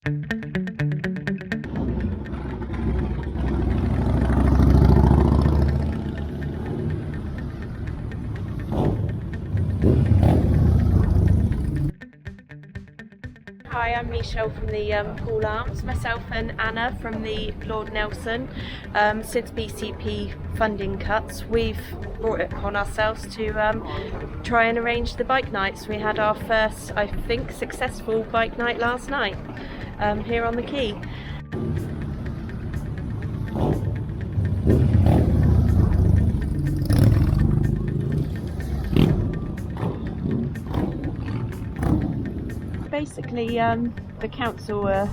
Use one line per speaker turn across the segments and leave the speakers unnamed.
Hi, I'm Michelle from the Poole Arms. Myself and Anna from the Lord Nelson. Since BCP funding cuts, we've brought it upon ourselves to try and arrange the bike nights. We had our first, I think, successful bike night last night here on the quay. Basically, the council are,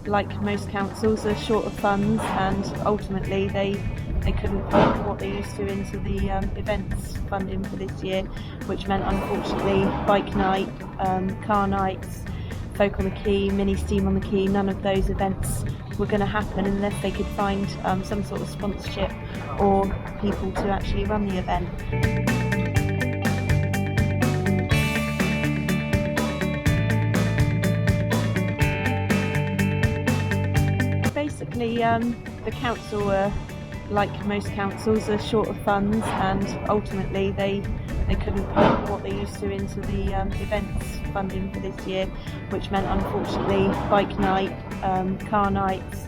like most councils, are short of funds, and ultimately they couldn't put what they used to into the events funding for this year, which meant unfortunately bike night, car nights, folk on the quay, mini steam on the quay, none of those events were going to happen unless they could find some sort of sponsorship or people to actually run the event. Basically, the council are, like most councils, are short of funds, and ultimately they couldn't put what they used to into the events funding for this year, which meant unfortunately bike night, car nights,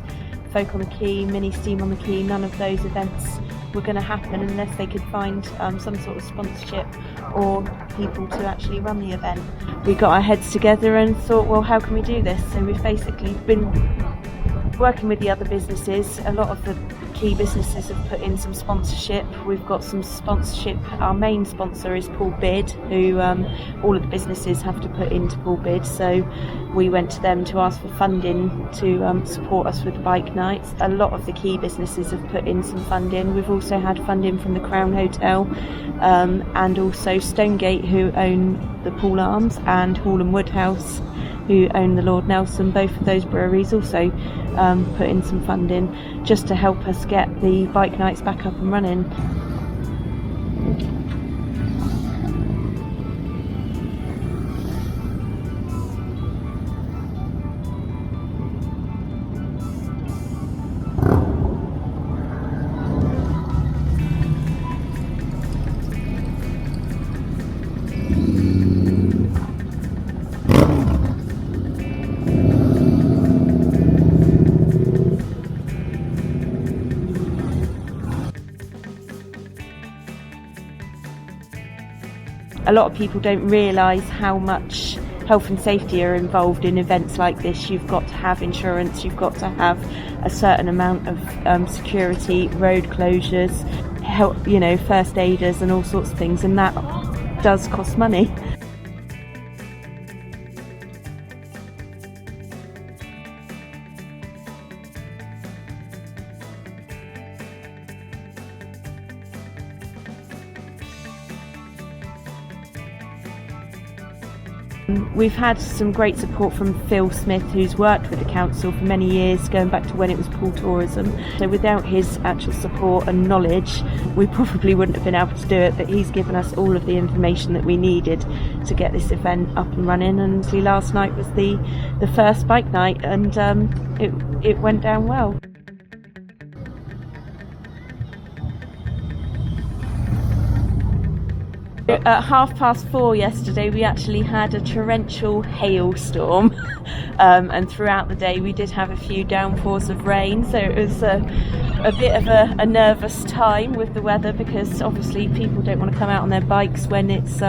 folk on the quay, mini steam on the quay, none of those events were going to happen unless they could find some sort of sponsorship or people to actually run the event. We got our heads together and thought, well, how can we do this? So we've basically been working with the other businesses. A lot of the key businesses have put in some sponsorship. We've got some sponsorship. Our main sponsor is Poole Bid, who all of the businesses have to put into Poole Bid, so we went to them to ask for funding to support us with the bike nights. A lot of the key businesses have put in some funding. We've also had funding from the Crown Hotel and also Stonegate, who own the Poole Arms, and Hall and Woodhouse, who own the Lord Nelson. Both of those breweries also put in some funding just to help us get the bike nights back up and running. A lot of people don't realise how much health and safety are involved in events like this. You've got to have insurance, you've got to have a certain amount of security, road closures, help, first aiders and all sorts of things, and that does cost money. We've had some great support from Phil Smith, who's worked with the council for many years, going back to when it was Poole Tourism. So without his actual support and knowledge, we probably wouldn't have been able to do it, but he's given us all of the information that we needed to get this event up and running. And last night was the first bike night, and it went down well. At 4:30 yesterday we actually had a torrential hailstorm, and throughout the day we did have a few downpours of rain, so it was a bit of a nervous time with the weather, because obviously people don't want to come out on their bikes when it's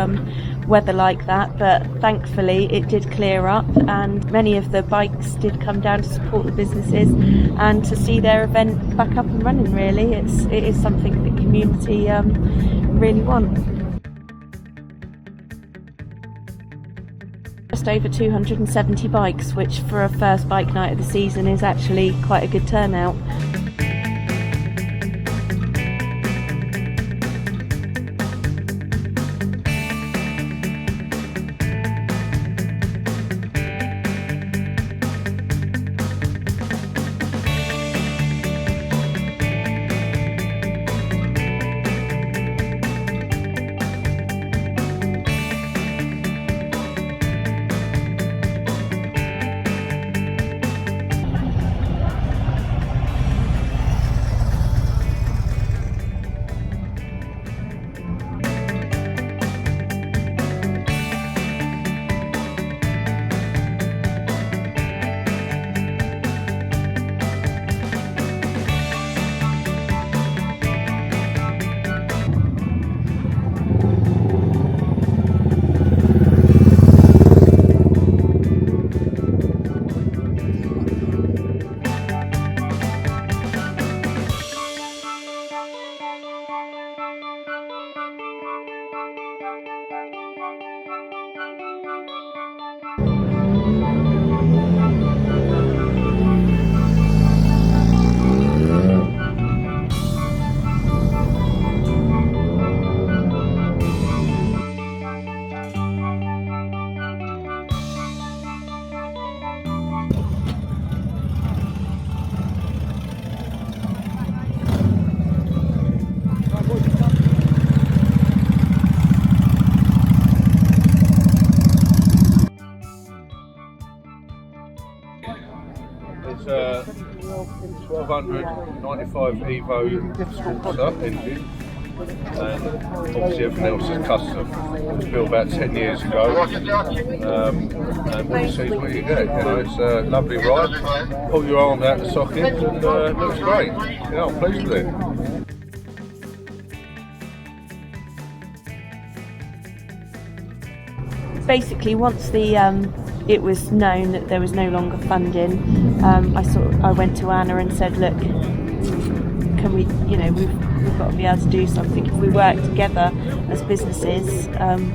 weather like that, but thankfully it did clear up and many of the bikes did come down to support the businesses and to see their event back up and running. Really, it is something the community really want. Just over 270 bikes, which for a first bike night of the season is actually quite a good turnout.
It's a 1295 Evo Sportster engine, and obviously everything else is custom. It was built about 10 years ago, and what you see is what you get. You know, it's a lovely ride. Pull your arms out the socket, and it looks great. Yeah, I'm pleased with it.
Basically, once it was known that there was no longer funding, I went to Anna and said, look, can we, we've got to be able to do something. If we work together as businesses,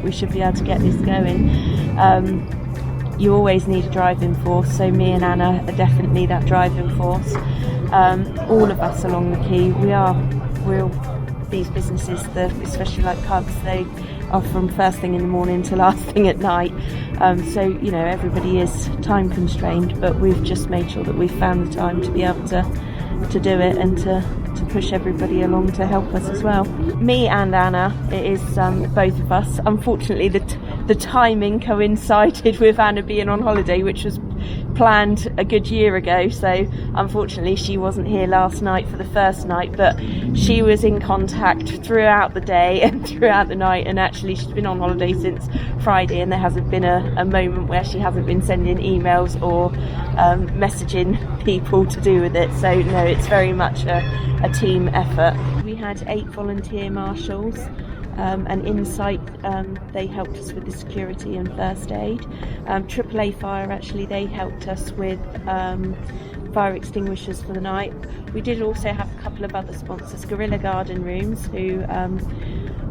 we should be able to get this going. You always need a driving force, so me and Anna are definitely that driving force. All of us along the quay, these businesses, especially like pubs, they are from first thing in the morning to last thing at night. So everybody is time constrained, but we've just made sure that we've found the time to be able to do it and to push everybody along to help us as well. Me and Anna, it is both of us. Unfortunately, the timing coincided with Anna being on holiday, which was planned a good year ago, so unfortunately she wasn't here last night for the first night, but she was in contact throughout the day and throughout the night, and actually she's been on holiday since Friday, and there hasn't been a moment where she hasn't been sending emails or messaging people to do with it. So no, it's very much a team effort. We had 8 volunteer marshals, and Insight, they helped us with the security and first aid. AAA Fire, actually, they helped us with fire extinguishers for the night. We did also have a couple of other sponsors, Gorilla Garden Rooms, who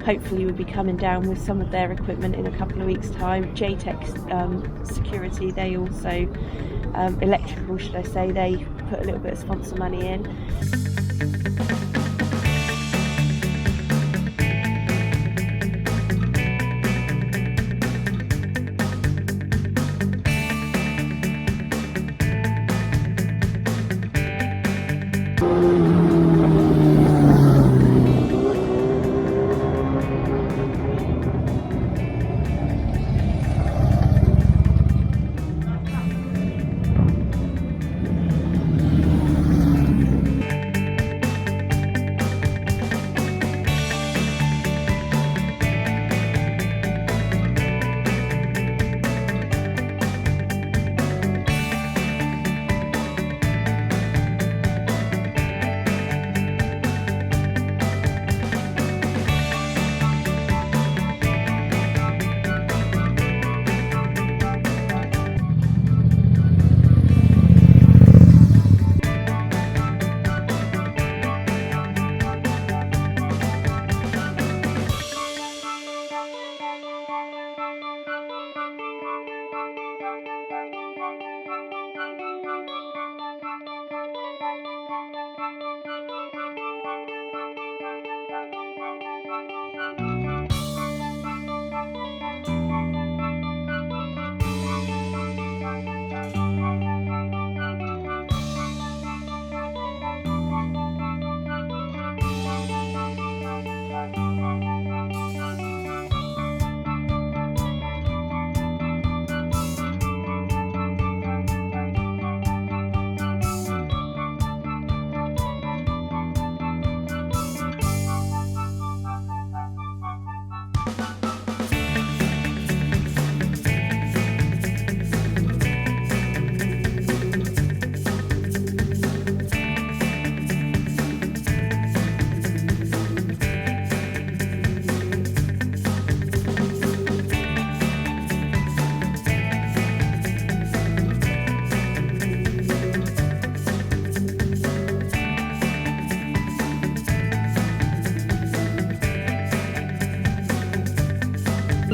hopefully will be coming down with some of their equipment in a couple of weeks' time. JTech Security, they also, electrical should I say, they put a little bit of sponsor money in.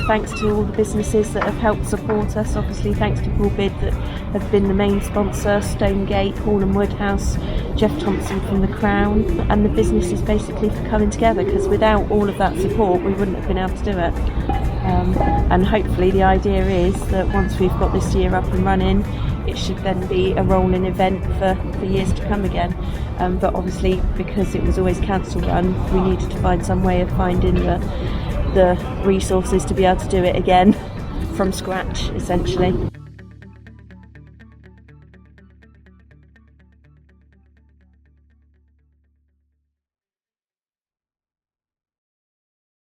Thanks to all the businesses that have helped support us. Obviously, thanks to Poole Bid that have been the main sponsor, Stonegate, Hall and Woodhouse, Jeff Thompson from the Crown, and the businesses basically for coming together, because without all of that support we wouldn't have been able to do it. And hopefully the idea is that once we've got this year up and running, it should then be a rolling event for years to come again. But obviously, because it was always council run, we needed to find some way of finding the resources to be able to do it again from scratch, essentially.